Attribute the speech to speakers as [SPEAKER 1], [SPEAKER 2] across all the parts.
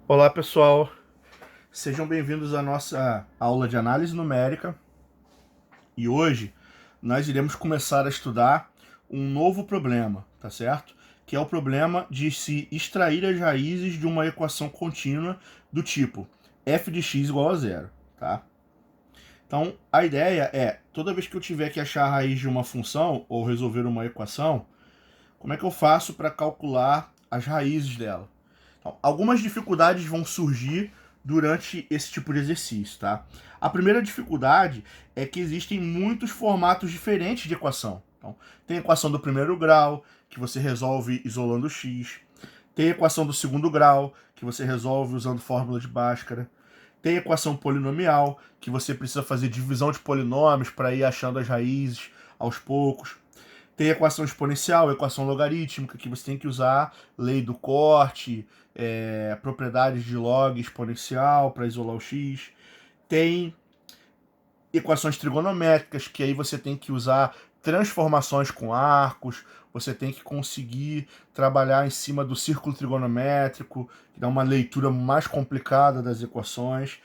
[SPEAKER 1] Olá pessoal, sejam bem-vindos à nossa aula de análise numérica e hoje nós iremos começar a estudar um novo problema, tá certo? Que é o problema de se extrair as raízes de uma equação contínua do tipo f de x igual a zero, tá? Então a ideia é, toda vez que eu tiver que achar a raiz de uma função ou resolver uma equação, como é que eu faço para calcular as raízes dela? Então, algumas dificuldades vão surgir durante esse tipo de exercício, tá? A primeira dificuldade é que existem muitos formatos diferentes de equação. Então, tem a equação do primeiro grau, que você resolve isolando x. Tem a equação do segundo grau, que você resolve usando fórmula de Bhaskara. Tem a equação polinomial, que você precisa fazer divisão de polinômios para ir achando as raízes aos poucos. Tem a equação exponencial, a equação logarítmica, que você tem que usar lei do corte, propriedades de log exponencial para isolar o x. Tem equações trigonométricas, que aí você tem que usar transformações com arcos, você tem que conseguir trabalhar em cima do círculo trigonométrico, que dá uma leitura mais complicada das equações.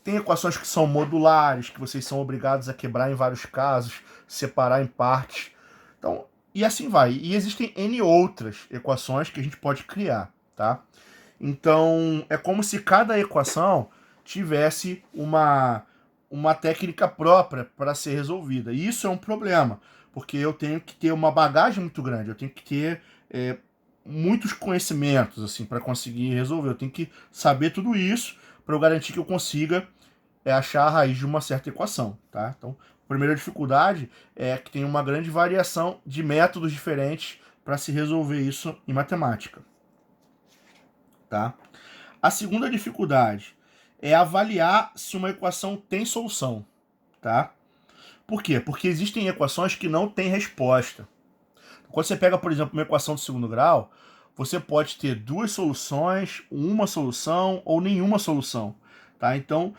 [SPEAKER 1] Tem equações que são modulares, que vocês são obrigados a quebrar em vários casos, separar em partes. Então, e assim vai. E existem N outras equações que a gente pode criar, tá? Então, é como se cada equação tivesse uma técnica própria para ser resolvida. E isso é um problema, porque eu tenho que ter uma bagagem muito grande, eu tenho que ter muitos conhecimentos assim para conseguir resolver. Eu tenho que saber tudo isso para eu garantir que eu consiga achar a raiz de uma certa equação, tá? Então, a primeira dificuldade é que tem uma grande variação de métodos diferentes para se resolver isso em matemática, tá? A segunda dificuldade é avaliar se uma equação tem solução, tá? Por quê? Porque existem equações que não têm resposta. Quando você pega, por exemplo, uma equação de segundo grau, você pode ter duas soluções, uma solução ou nenhuma solução, tá? Então,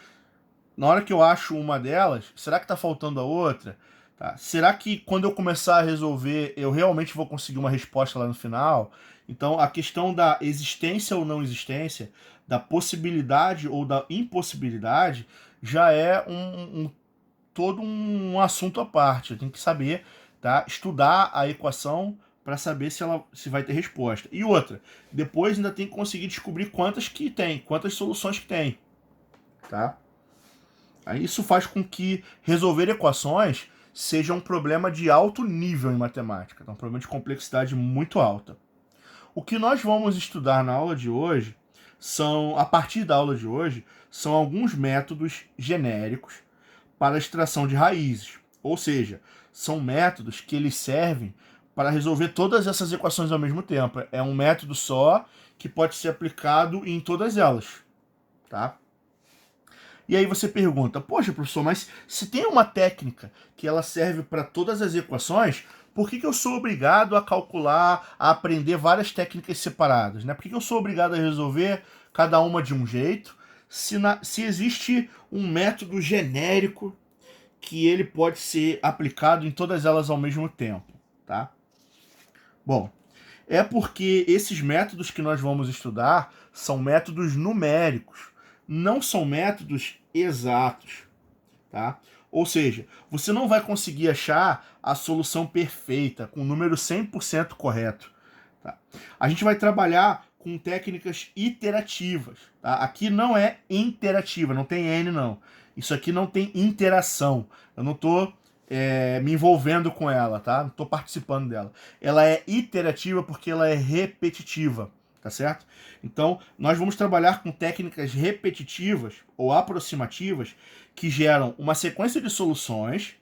[SPEAKER 1] na hora que eu acho uma delas, será que está faltando a outra? Tá? Será que quando eu começar a resolver, eu realmente vou conseguir uma resposta lá no final? Então, a questão da existência ou não existência, da possibilidade ou da impossibilidade, já é todo um assunto à parte. Eu tenho que saber, tá? Estudar a equação para saber se vai ter resposta. E outra, depois ainda tem que conseguir descobrir quantas que tem, quantas soluções que tem, tá? Aí isso faz com que resolver equações seja um problema de alto nível em matemática, então um problema de complexidade muito alta. O que nós vamos estudar na aula de hoje a partir da aula de hoje, são alguns métodos genéricos para a extração de raízes, ou seja, são métodos que eles servem para resolver todas essas equações ao mesmo tempo. É um método só que pode ser aplicado em todas elas, tá? E aí você pergunta, poxa, professor, mas se tem uma técnica que ela serve para todas as equações, por que eu sou obrigado a calcular, a aprender várias técnicas separadas? Né? Por que eu sou obrigado a resolver cada uma de um jeito, se existe um método genérico que ele pode ser aplicado em todas elas ao mesmo tempo? Tá? Bom, é porque esses métodos que nós vamos estudar são métodos numéricos, não são métodos exatos, tá? Ou seja, você não vai conseguir achar a solução perfeita, com o número 100% correto. Tá? A gente vai trabalhar com técnicas iterativas. Tá? Aqui não é interativa, não tem N não. Isso aqui não tem interação. Eu não estou me envolvendo com ela, tá? Não estou participando dela. Ela é iterativa porque ela é repetitiva, tá certo? Então, nós vamos trabalhar com técnicas repetitivas ou aproximativas que geram uma sequência de soluções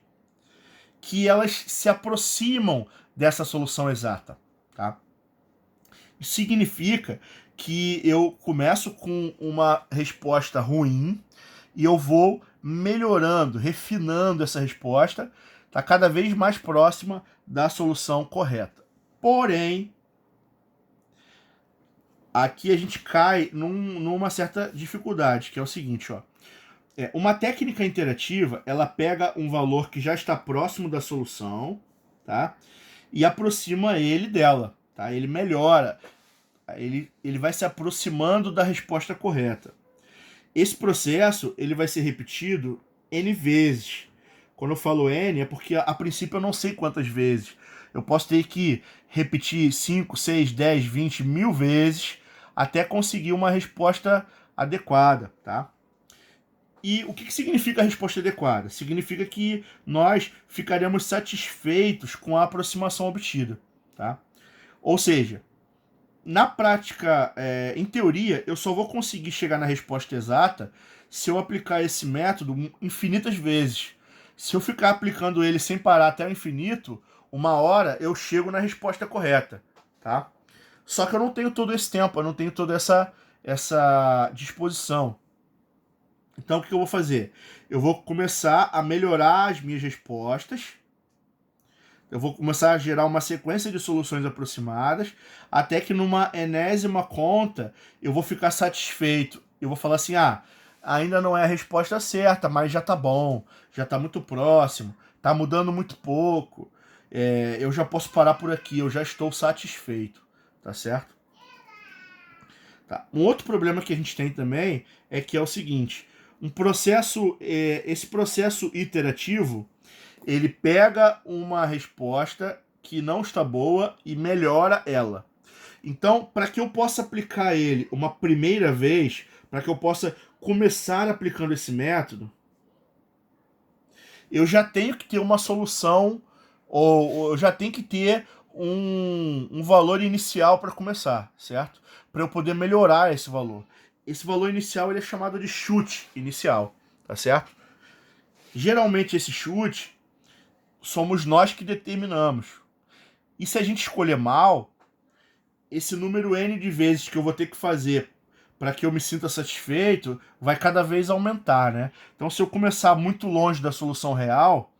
[SPEAKER 1] que elas se aproximam dessa solução exata, tá? Isso significa que eu começo com uma resposta ruim e eu vou melhorando, refinando essa resposta, tá cada vez mais próxima da solução correta. Porém, aqui a gente cai numa certa dificuldade, que é o seguinte, ó. Uma técnica interativa, ela pega um valor que já está próximo da solução, tá? E aproxima ele dela, tá? Ele melhora. Ele vai se aproximando da resposta correta. Esse processo ele vai ser repetido N vezes. Quando eu falo N, é porque a princípio eu não sei quantas vezes. Eu posso ter que repetir 5, 6, 10, 20, 1000 vezes até conseguir uma resposta adequada, tá? E o que significa a resposta adequada? Significa que nós ficaremos satisfeitos com a aproximação obtida, tá? Ou seja, na prática, em teoria, eu só vou conseguir chegar na resposta exata se eu aplicar esse método infinitas vezes. Se eu ficar aplicando ele sem parar até o infinito, uma hora eu chego na resposta correta, tá? Só que eu não tenho todo esse tempo, eu não tenho toda essa disposição. Então o que eu vou fazer? Eu vou começar a melhorar as minhas respostas. Eu vou começar a gerar uma sequência de soluções aproximadas, até que numa enésima conta eu vou ficar satisfeito. Eu vou falar assim: ah, ainda não é a resposta certa, mas já tá bom, já tá muito próximo, tá mudando muito pouco. Eu já posso parar por aqui, eu já estou satisfeito, tá certo? Tá. Um outro problema que a gente tem também é que é o seguinte: esse processo iterativo ele pega uma resposta que não está boa e melhora ela. Então, para que eu possa aplicar ele uma primeira vez, para que eu possa começar aplicando esse método, eu já tenho que ter uma solução, ou eu já tenho que ter um valor inicial para começar, certo? Para eu poder melhorar esse valor. Esse valor inicial ele é chamado de chute inicial, tá certo? Geralmente esse chute somos nós que determinamos. E se a gente escolher mal, esse número N de vezes que eu vou ter que fazer para que eu me sinta satisfeito vai cada vez aumentar, né? Então, se eu começar muito longe da solução real,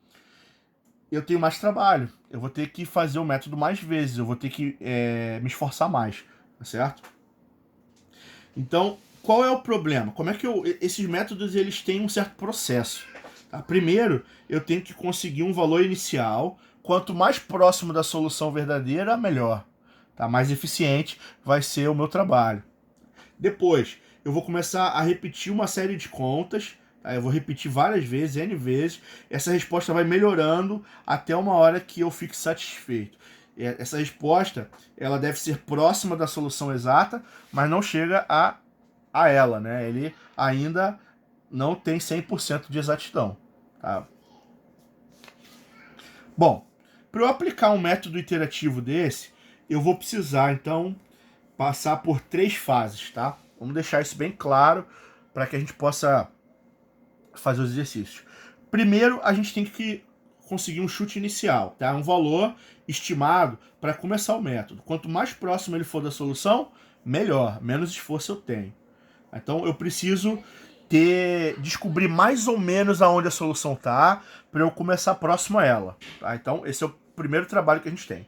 [SPEAKER 1] eu tenho mais trabalho. Eu vou ter que fazer o método mais vezes, eu vou ter que me esforçar mais, tá certo? Então, qual é o problema? Como é que esses métodos eles têm um certo processo? Tá? Primeiro, eu tenho que conseguir um valor inicial. Quanto mais próximo da solução verdadeira, melhor. Tá? Mais eficiente vai ser o meu trabalho. Depois, eu vou começar a repetir uma série de contas. Tá? Eu vou repetir várias vezes, N vezes. Essa resposta vai melhorando até uma hora que eu fique satisfeito. Essa resposta ela deve ser próxima da solução exata, mas não chega a ela, né? Ele ainda não tem 100% de exatidão. Tá? Bom, para eu aplicar um método iterativo desse, eu vou precisar, então, passar por 3 fases, tá? Vamos deixar isso bem claro para que a gente possa fazer os exercícios. Primeiro, a gente tem que conseguir um chute inicial, tá? Um valor estimado para começar o método. Quanto mais próximo ele for da solução, melhor, menos esforço eu tenho. Então eu preciso descobrir mais ou menos aonde a solução está para eu começar próximo a ela. Tá? Então esse é o primeiro trabalho que a gente tem.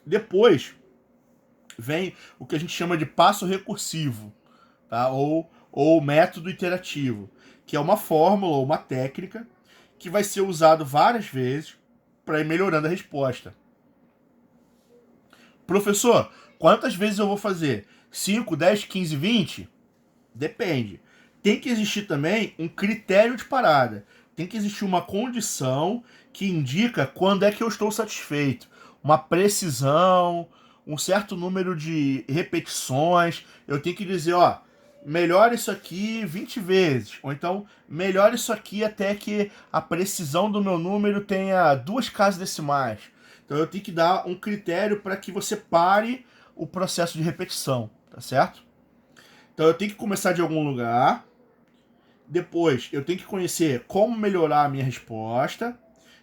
[SPEAKER 1] Depois vem o que a gente chama de passo recursivo, tá? ou método iterativo, que é uma fórmula ou uma técnica que vai ser usado várias vezes para ir melhorando a resposta. Professor, quantas vezes eu vou fazer? 5, 10, 15, 20? Depende. Tem que existir também um critério de parada. Tem que existir uma condição que indica quando é que eu estou satisfeito. Uma precisão, um certo número de repetições. Eu tenho que dizer, ó, melhora isso aqui 20 vezes. Ou então, melhora isso aqui até que a precisão do meu número tenha 2 casas decimais. Então eu tenho que dar um critério para que você pare o processo de repetição, tá certo? Então eu tenho que começar de algum lugar. Depois eu tenho que conhecer como melhorar a minha resposta.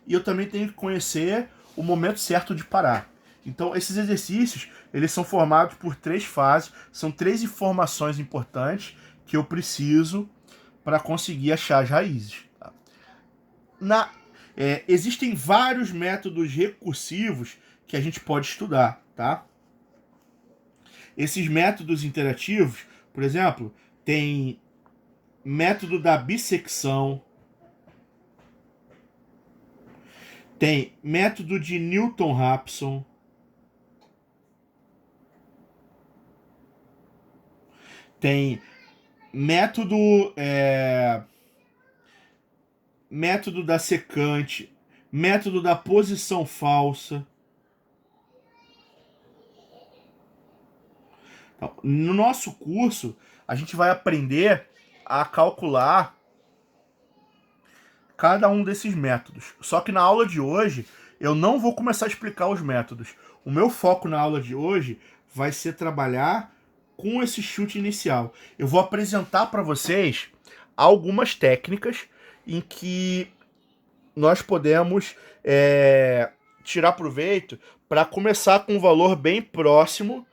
[SPEAKER 1] E eu também tenho que conhecer o momento certo de parar. Então esses exercícios, eles são formados por 3 fases. São 3 informações importantes que eu preciso para conseguir achar as raízes. Tá? Existem vários métodos recursivos que a gente pode estudar, tá? Esses métodos interativos, por exemplo, tem método da bissecção, tem método de Newton-Raphson, tem método, método da secante, método da posição falsa. Então, no nosso curso, a gente vai aprender a calcular cada um desses métodos. Só que na aula de hoje, eu não vou começar a explicar os métodos. O meu foco na aula de hoje vai ser trabalhar com esse chute inicial. Eu vou apresentar para vocês algumas técnicas em que nós podemos tirar proveito para começar com um valor bem próximo,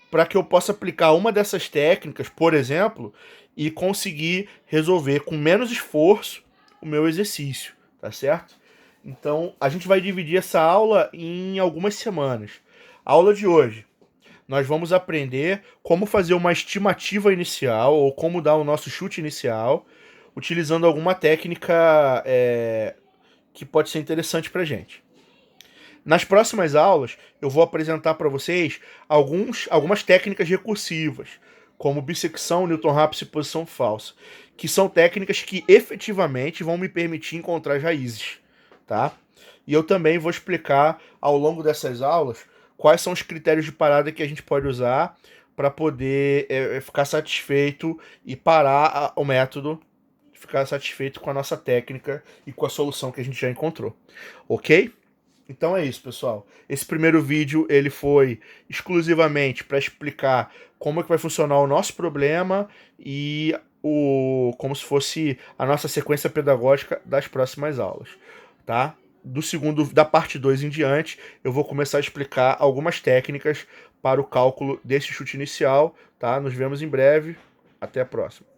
[SPEAKER 1] para que eu possa aplicar uma dessas técnicas, por exemplo, e conseguir resolver com menos esforço o meu exercício, tá certo? Então, a gente vai dividir essa aula em algumas semanas. A aula de hoje, nós vamos aprender como fazer uma estimativa inicial, ou como dar o nosso chute inicial, utilizando alguma técnica que pode ser interessante para a gente. Nas próximas aulas, eu vou apresentar para vocês algumas técnicas recursivas, como bissecção, Newton-Raphson e posição falsa, que são técnicas que efetivamente vão me permitir encontrar as raízes, tá? E eu também vou explicar ao longo dessas aulas quais são os critérios de parada que a gente pode usar para poder ficar satisfeito e parar o método, ficar satisfeito com a nossa técnica e com a solução que a gente já encontrou, ok? Então é isso, pessoal. Esse primeiro vídeo ele foi exclusivamente para explicar como é que vai funcionar o nosso problema e como se fosse a nossa sequência pedagógica das próximas aulas, tá? Da parte 2 em diante, eu vou começar a explicar algumas técnicas para o cálculo desse chute inicial, tá? Nos vemos em breve. Até a próxima.